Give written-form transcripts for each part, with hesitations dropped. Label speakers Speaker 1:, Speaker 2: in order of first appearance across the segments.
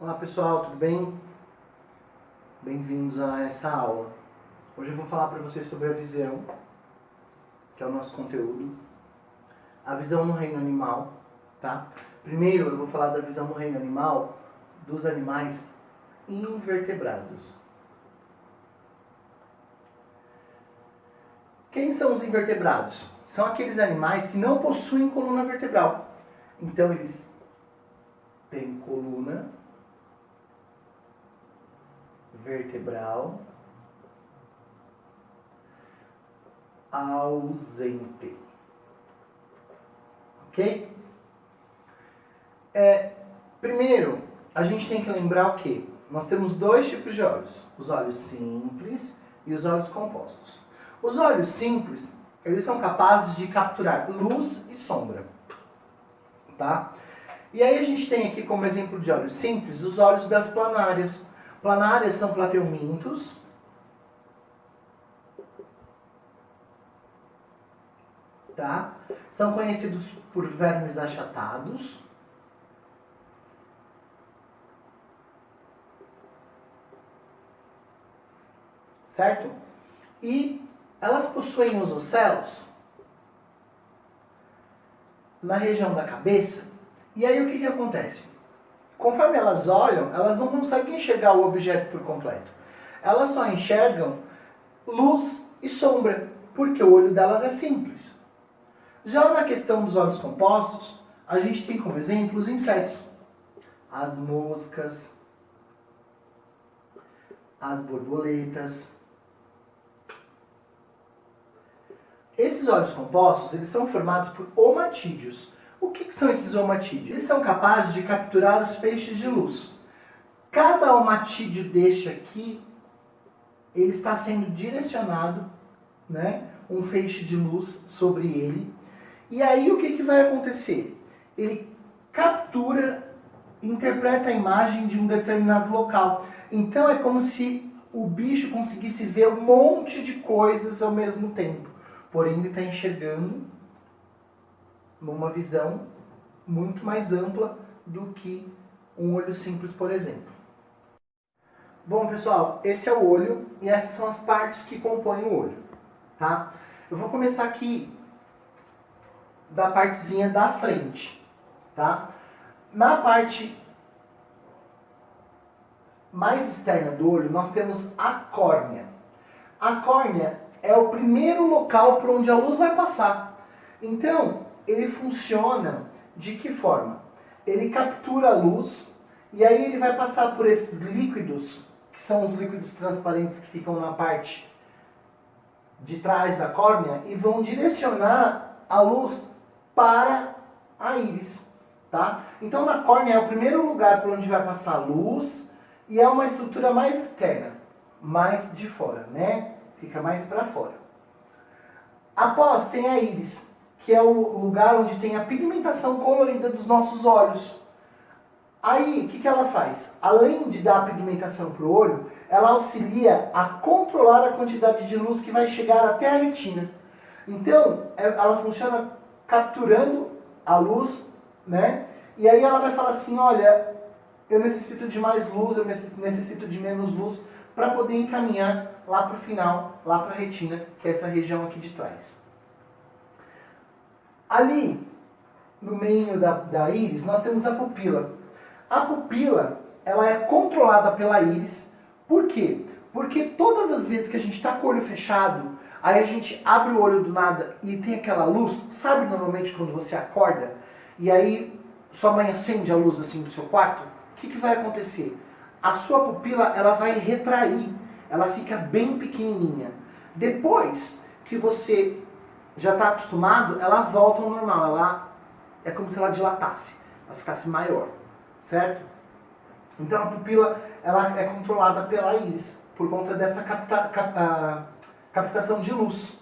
Speaker 1: Olá pessoal, tudo bem? Bem-vindos a essa aula. Hoje eu vou falar para vocês sobre a visão, que é o nosso conteúdo. A visão no reino animal, tá? Primeiro eu vou falar da visão no reino animal dos animais invertebrados. Quem são os invertebrados? São aqueles animais que não possuem coluna vertebral. Então eles têm coluna vertebral ausente. Ok? Primeiro, a gente tem que lembrar o quê? Nós temos dois tipos de olhos. Os olhos simples e os olhos compostos. Os olhos simples, eles são capazes de capturar luz e sombra. Tá? E aí a gente tem aqui como exemplo de olhos simples os olhos das planárias. Planárias são plateumintos. Tá? São conhecidos por vermes achatados. Certo? E elas possuem os ocelos na região da cabeça. E aí o que acontece? Conforme elas olham, elas não conseguem enxergar o objeto por completo. Elas só enxergam luz e sombra, porque o olho delas é simples. Já na questão dos olhos compostos, a gente tem como exemplo os insetos. As moscas, as borboletas. Esses olhos compostos, eles são formados por omatídeos. O que são esses omatídeos? Eles são capazes de capturar os feixes de luz. Cada omatídeo deste aqui, ele está sendo direcionado, né, um feixe de luz sobre ele. E aí o que vai acontecer? Ele captura, interpreta a imagem de um determinado local. Então é como se o bicho conseguisse ver um monte de coisas ao mesmo tempo. Porém, ele está enxergando numa visão muito mais ampla do que um olho simples, por exemplo. Bom, pessoal, esse é o olho e essas são as partes que compõem o olho, tá? Eu vou começar aqui da partezinha da frente, tá? Na parte mais externa do olho, nós temos a córnea. A córnea é o primeiro local por onde a luz vai passar. Então, ele funciona de que forma? Ele captura a luz e aí ele vai passar por esses líquidos, que são os líquidos transparentes que ficam na parte de trás da córnea e vão direcionar a luz para a íris. Tá? Então, na córnea é o primeiro lugar por onde vai passar a luz e é uma estrutura mais externa, mais de fora, né? Fica mais para fora. Após tem a íris, que é o lugar onde tem a pigmentação colorida dos nossos olhos. Aí, o que ela faz? Além de dar a pigmentação para o olho, ela auxilia a controlar a quantidade de luz que vai chegar até a retina. Então, ela funciona capturando a luz, né? E aí ela vai falar assim, olha, eu necessito de mais luz, eu necessito de menos luz, para poder encaminhar lá para o final, lá para a retina, que é essa região aqui de trás. Ali, no meio da íris, nós temos a pupila. A pupila, ela é controlada pela íris. Por quê? Porque todas as vezes que a gente está com o olho fechado, aí a gente abre o olho do nada e tem aquela luz, sabe normalmente quando você acorda, e aí sua mãe acende a luz assim do seu quarto, o que vai acontecer? A sua pupila, ela vai retrair, ela fica bem pequenininha. Depois que você já está acostumado, ela volta ao normal, ela é como se ela dilatasse, ela ficasse maior, certo? Então a pupila, ela é controlada pela íris, por conta dessa captação de luz,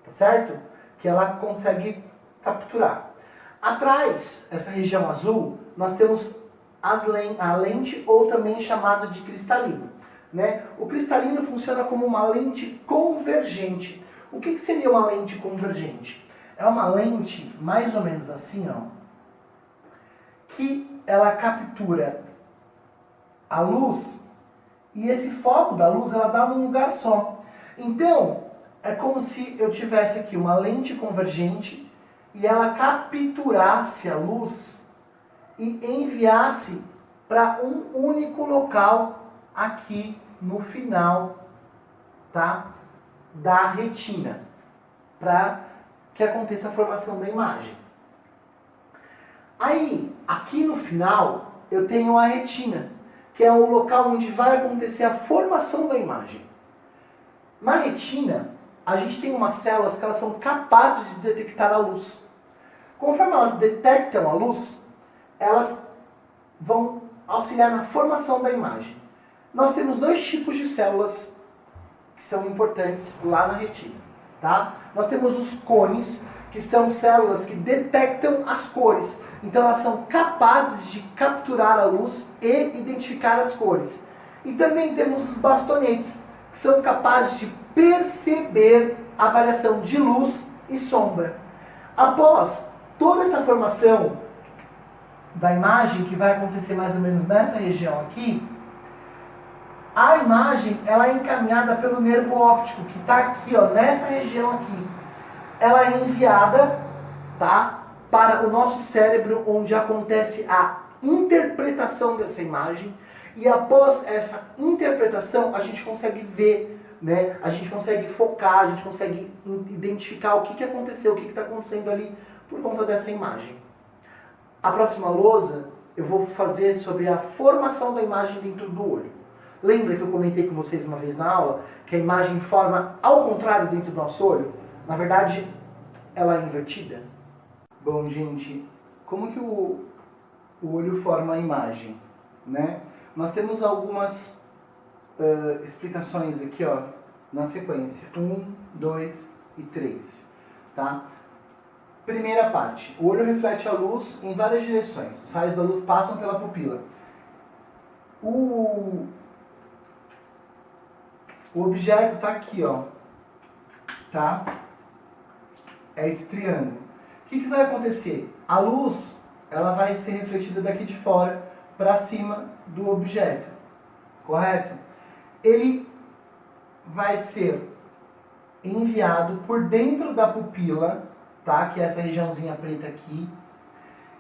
Speaker 1: tá certo? Que ela consegue capturar. Atrás, essa região azul, nós temos a lente, ou também chamado de cristalino. Né? O cristalino funciona como uma lente convergente. O que seria uma lente convergente? É uma lente mais ou menos assim, ó, que ela captura a luz e esse foco da luz ela dá num lugar só. Então, é como se eu tivesse aqui uma lente convergente e ela capturasse a luz e enviasse para um único local aqui no final, tá, da retina, para que aconteça a formação da imagem. Aí, aqui no final, eu tenho a retina, que é o local onde vai acontecer a formação da imagem. Na retina, a gente tem umas células que elas são capazes de detectar a luz. Conforme elas detectam a luz, elas vão auxiliar na formação da imagem. Nós temos dois tipos de células que são importantes lá na retina, tá? Nós temos os cones, que são células que detectam as cores. Então elas são capazes de capturar a luz e identificar as cores. E também temos os bastonetes, que são capazes de perceber a variação de luz e sombra. Após toda essa formação da imagem, que vai acontecer mais ou menos nessa região aqui, a imagem ela é encaminhada pelo nervo óptico, que está aqui, ó, nessa região aqui. Ela é enviada, tá, para o nosso cérebro, onde acontece a interpretação dessa imagem. E após essa interpretação, a gente consegue ver, né? A gente consegue focar, a gente consegue identificar o que aconteceu, o que está acontecendo ali por conta dessa imagem. A próxima lousa eu vou fazer sobre a formação da imagem dentro do olho. Lembra que eu comentei com vocês uma vez na aula que a imagem forma ao contrário dentro do nosso olho? Na verdade, ela é invertida. Bom, gente, como que o olho forma a imagem, né? Nós temos algumas explicações aqui, ó, na sequência. 1, 2 e 3, tá? Primeira parte. O olho reflete a luz em várias direções. Os raios da luz passam pela pupila. O objeto está aqui, ó, tá? É esse triângulo. O que vai acontecer? A luz, ela vai ser refletida daqui de fora para cima do objeto, correto? Ele vai ser enviado por dentro da pupila, tá? Que é essa regiãozinha preta aqui,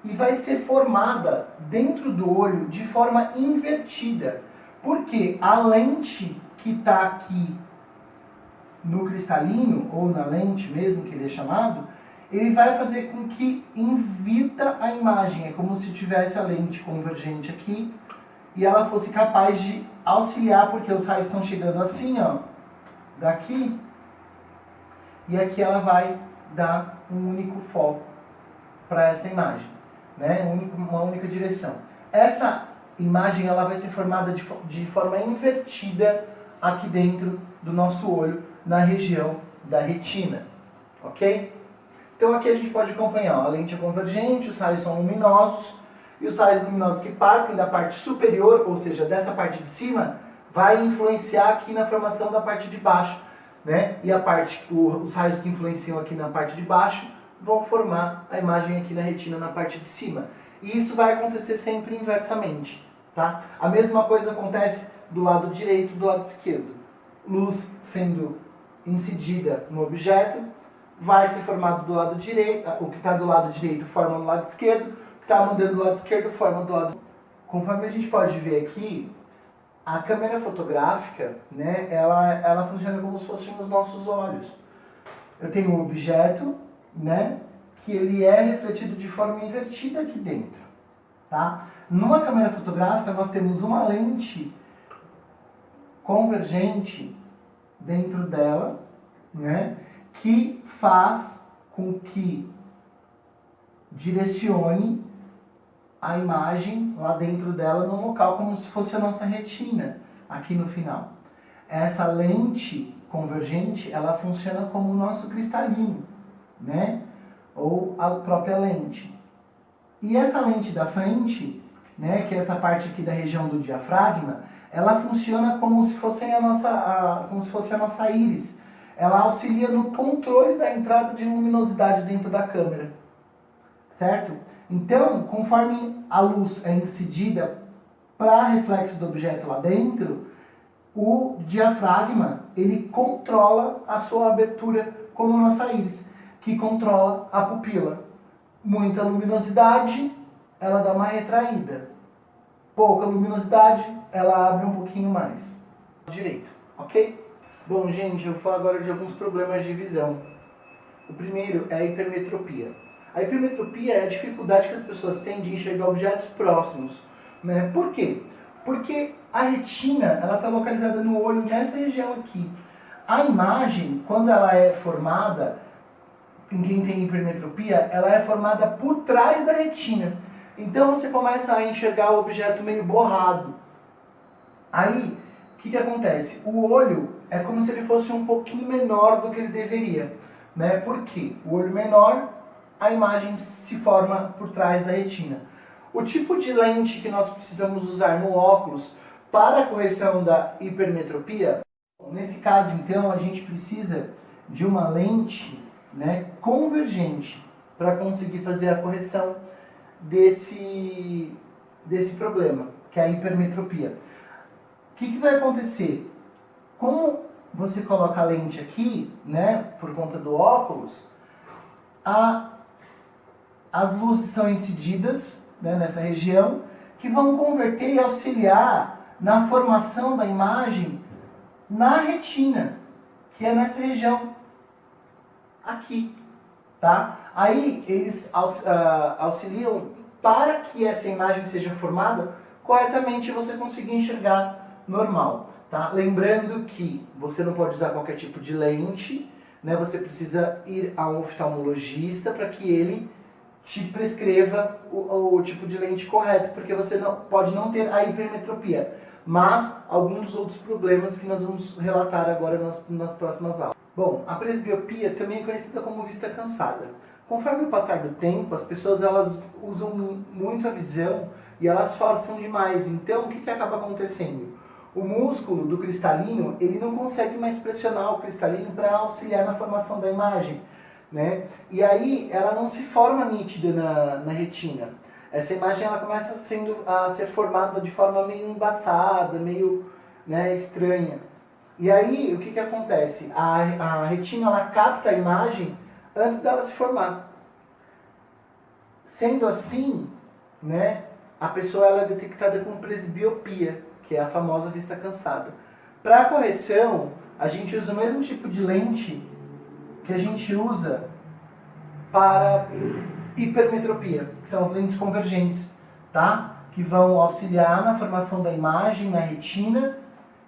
Speaker 1: e vai ser formada dentro do olho de forma invertida, porque a lente que está aqui no cristalino, ou na lente mesmo, que ele é chamado, ele vai fazer com que invirta a imagem. É como se tivesse a lente convergente aqui e ela fosse capaz de auxiliar, porque os raios estão chegando assim, ó, daqui, e aqui ela vai dar um único foco para essa imagem, né? Uma única direção. Essa imagem ela vai ser formada de forma invertida aqui dentro do nosso olho, na região da retina, ok? Então aqui a gente pode acompanhar, ó, a lente é convergente, os raios são luminosos, e os raios luminosos que partem da parte superior, ou seja, dessa parte de cima, vai influenciar aqui na formação da parte de baixo, né? E os raios que influenciam aqui na parte de baixo vão formar a imagem aqui na retina na parte de cima. E isso vai acontecer sempre inversamente, tá? A mesma coisa acontece do lado direito e do lado esquerdo. Luz sendo incidida no objeto, vai ser formado do lado direito, o que está do lado direito forma no lado esquerdo, o que está mandando do lado esquerdo forma do lado... Conforme a gente pode ver aqui, a câmera fotográfica, né, ela funciona como se fossem os nossos olhos. Eu tenho um objeto, né, que ele é refletido de forma invertida aqui dentro, tá? Numa câmera fotográfica nós temos uma lente convergente dentro dela, né, que faz com que direcione a imagem lá dentro dela num local como se fosse a nossa retina aqui no final. Essa lente convergente, ela funciona como o nosso cristalino, né, ou a própria lente. E essa lente da frente, né, que é essa parte aqui da região do diafragma, ela funciona como se fosse a nossa íris. Ela auxilia no controle da entrada de luminosidade dentro da câmera, certo? Então, conforme a luz é incidida para reflexo do objeto lá dentro, o diafragma, ele controla a sua abertura como nossa íris, que controla a pupila. Muita luminosidade, ela dá uma retraída. Pouca luminosidade, ela abre um pouquinho mais. Direito, ok? Bom, gente, eu vou falar agora de alguns problemas de visão. O primeiro é a hipermetropia. A hipermetropia é a dificuldade que as pessoas têm de enxergar objetos próximos, né? Por quê? Porque a retina, ela está localizada no olho, nessa região aqui. A imagem, quando ela é formada, em quem tem hipermetropia, ela é formada por trás da retina. Então você começa a enxergar o objeto meio borrado. Aí, o que acontece? O olho é como se ele fosse um pouquinho menor do que ele deveria, né? Por quê? O olho menor, a imagem se forma por trás da retina. O tipo de lente que nós precisamos usar no óculos para a correção da hipermetropia, nesse caso, então, a gente precisa de uma lente, né, convergente para conseguir fazer a correção desse problema, que é a hipermetropia. O que vai acontecer? Como você coloca a lente aqui, né, por conta do óculos, as luzes são incididas, né, nessa região, que vão converter e auxiliar na formação da imagem na retina, que é nessa região aqui, tá? Aí eles auxiliam para que essa imagem seja formada corretamente e você consiga enxergar normal, tá? Lembrando que você não pode usar qualquer tipo de lente, né? Você precisa ir a um oftalmologista para que ele te prescreva o tipo de lente correto, porque você pode não ter a hipermetropia, mas alguns outros problemas que nós vamos relatar agora nas próximas aulas. Bom, a presbiopia também é conhecida como vista cansada. Conforme o passar do tempo, as pessoas elas usam muito a visão e elas forçam demais. Então, o que acaba acontecendo? O músculo do cristalino, ele não consegue mais pressionar o cristalino para auxiliar na formação da imagem, né? E aí ela não se forma nítida na retina. Essa imagem ela começa a ser formada de forma meio embaçada, meio, né, estranha. E aí o que acontece? A retina ela capta a imagem antes dela se formar. Sendo assim, né, a pessoa ela é detectada com presbiopia, que é a famosa vista cansada. Para a correção, a gente usa o mesmo tipo de lente que a gente usa para hipermetropia, que são as lentes convergentes, tá? Que vão auxiliar na formação da imagem na retina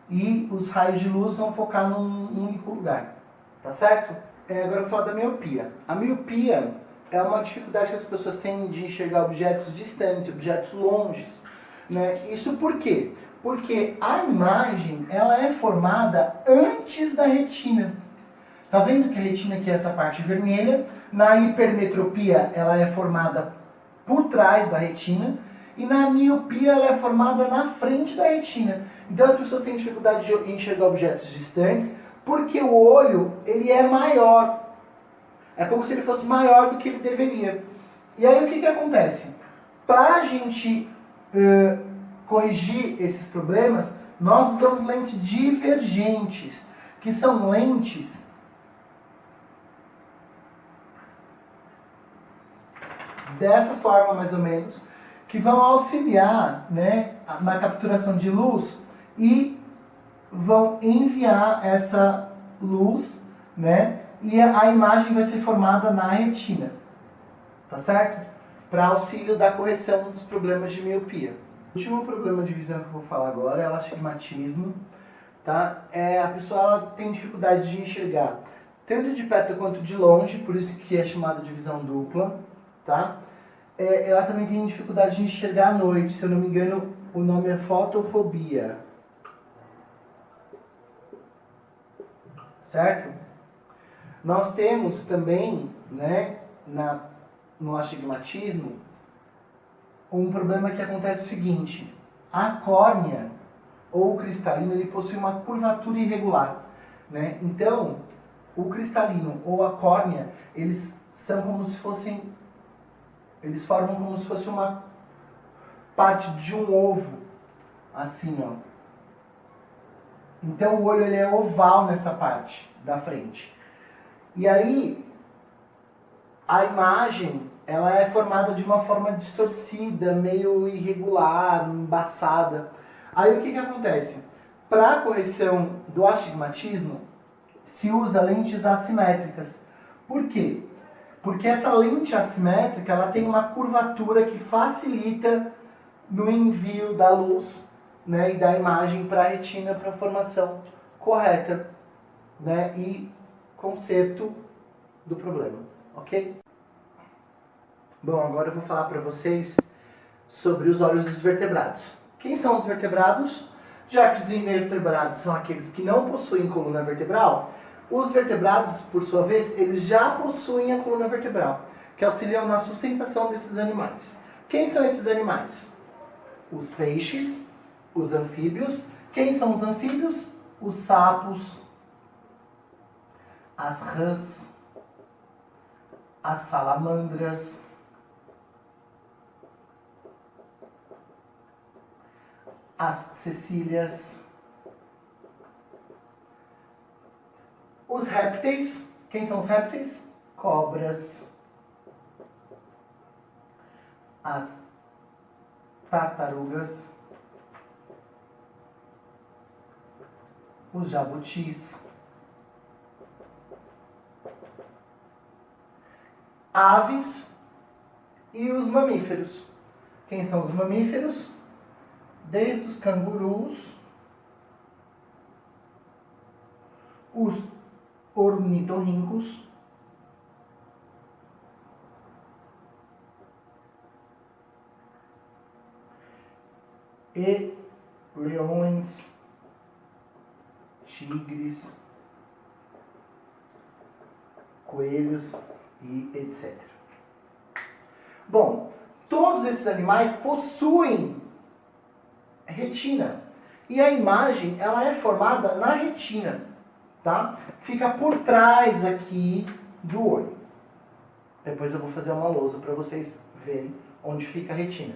Speaker 1: e os raios de luz vão focar num único lugar, tá certo? Agora eu vou falar da miopia. A miopia é uma dificuldade que as pessoas têm de enxergar objetos distantes, objetos longes, né? Isso por quê? Porque a imagem ela é formada antes da retina. Tá vendo que a retina aqui é essa parte vermelha? Na hipermetropia ela é formada por trás da retina e na miopia ela é formada na frente da retina. Então as pessoas têm dificuldade de enxergar objetos distantes porque o olho ele é maior. É como se ele fosse maior do que ele deveria. E aí o que acontece? Para a gente corrigir esses problemas, nós usamos lentes divergentes, que são lentes dessa forma mais ou menos, que vão auxiliar, né, na capturação de luz e vão enviar essa luz, né, e a imagem vai ser formada na retina, tá certo? Para auxílio da correção dos problemas de miopia. O último problema de visão que eu vou falar agora é o astigmatismo, tá? A pessoa ela tem dificuldade de enxergar tanto de perto quanto de longe, por isso que é chamada de visão dupla, tá? Ela também tem dificuldade de enxergar à noite, se eu não me engano, o nome é fotofobia. Certo? Nós temos também, né, no astigmatismo, um problema que acontece o seguinte: a córnea ou o cristalino ele possui uma curvatura irregular, né? Então, o cristalino ou a córnea, eles formam como se fosse uma parte de um ovo, assim, ó. Então o olho ele é oval nessa parte da frente. E aí a imagem ela é formada de uma forma distorcida, meio irregular, embaçada. Aí o que acontece? Para a correção do astigmatismo, se usa lentes assimétricas. Por quê? Porque essa lente assimétrica ela tem uma curvatura que facilita no envio da luz, né, e da imagem para a retina para a formação correta, né, e conserto do problema, ok? Bom, agora eu vou falar para vocês sobre os olhos dos vertebrados. Quem são os vertebrados? Já que os invertebrados são aqueles que não possuem coluna vertebral, os vertebrados, por sua vez, eles já possuem a coluna vertebral, que auxiliam na sustentação desses animais. Quem são esses animais? Os peixes, os anfíbios. Quem são os anfíbios? Os sapos, as rãs, as salamandras, as cecílias, os répteis. Quem são os répteis? Cobras, as tartarugas, os jabutis, aves e os mamíferos. Quem são os mamíferos? Desde os cangurus, os ornitorrincos, e leões, tigres, coelhos e etc. Bom, todos esses animais possuem retina. E a imagem, ela é formada na retina, tá? Fica por trás aqui do olho. Depois eu vou fazer uma lousa para vocês verem onde fica a retina.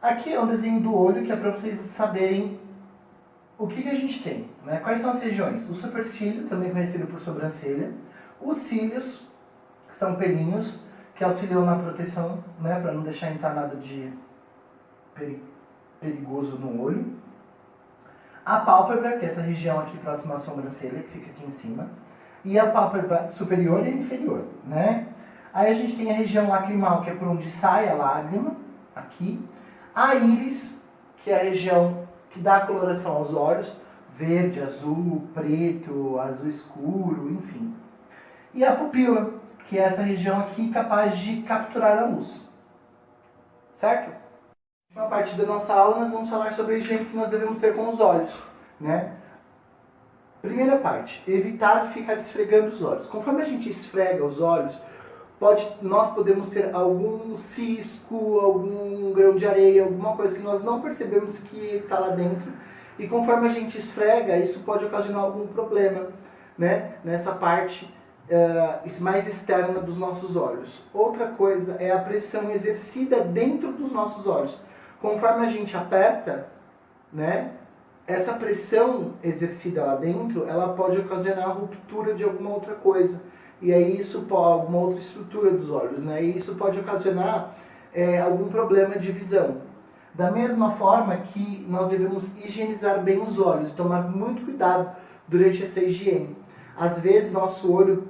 Speaker 1: Aqui é um desenho do olho que é para vocês saberem o que a gente tem, né? Quais são as regiões? O supercílio, também conhecido por sobrancelha. Os cílios, que são pelinhos, que auxiliam na proteção, né? Para não deixar entrar nada de perigoso no olho. A pálpebra, que é essa região aqui próxima à sobrancelha, que fica aqui em cima. E a pálpebra superior e inferior, né? Aí a gente tem a região lacrimal, que é por onde sai a lágrima, aqui. A íris, que é a região que dá a coloração aos olhos, verde, azul, preto, azul escuro, enfim. E a pupila, que é essa região aqui capaz de capturar a luz. Certo? Na última parte da nossa aula nós vamos falar sobre a higiene que nós devemos ter com os olhos, né? Primeira parte, evitar ficar esfregando os olhos. Conforme a gente esfrega os olhos, nós podemos ter algum cisco, algum grão de areia, alguma coisa que nós não percebemos que está lá dentro. E conforme a gente esfrega, isso pode ocasionar algum problema, né? Nessa parte mais externa dos nossos olhos. Outra coisa é a pressão exercida dentro dos nossos olhos. Conforme a gente aperta, né? Essa pressão exercida lá dentro, ela pode ocasionar a ruptura de alguma outra coisa. E aí isso pode, alguma outra estrutura dos olhos, né? E isso pode ocasionar algum problema de visão. Da mesma forma que nós devemos higienizar bem os olhos, tomar muito cuidado durante essa higiene. Às vezes nosso olho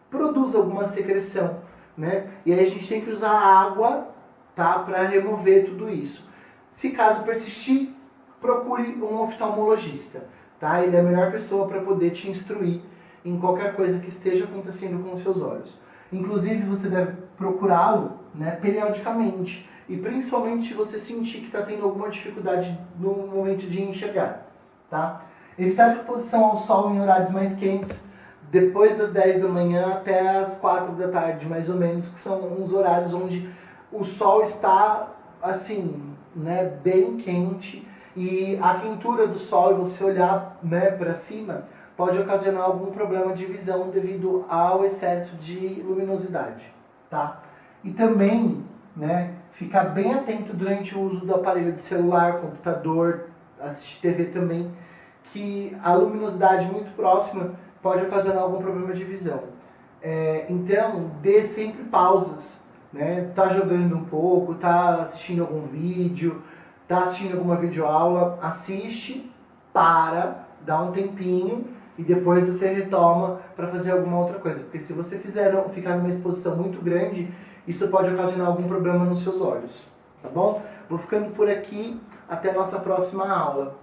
Speaker 1: produz alguma secreção, né? E aí a gente tem que usar água, tá, para remover tudo isso. Se caso persistir, procure um oftalmologista, tá? Ele é a melhor pessoa para poder te instruir em qualquer coisa que esteja acontecendo com os seus olhos. Inclusive, você deve procurá-lo, né, periodicamente. E principalmente se você sentir que está tendo alguma dificuldade no momento de enxergar. Tá? Evitar exposição ao sol em horários mais quentes, depois das 10 da manhã até as 4 da tarde, mais ou menos, que são uns horários onde o sol está, assim, né, bem quente. E a quentura do sol, e você olhar, né, para cima, pode ocasionar algum problema de visão devido ao excesso de luminosidade, tá? E também, né, ficar bem atento durante o uso do aparelho de celular, computador, assistir TV também, que a luminosidade muito próxima pode ocasionar algum problema de visão. Então, dê sempre pausas, né? Tá jogando um pouco, tá assistindo algum vídeo, tá assistindo alguma videoaula, assiste, para, dá um tempinho e depois você retoma para fazer alguma outra coisa. Porque se você ficar numa exposição muito grande, isso pode ocasionar algum problema nos seus olhos, tá bom? Vou ficando por aqui, até a nossa próxima aula.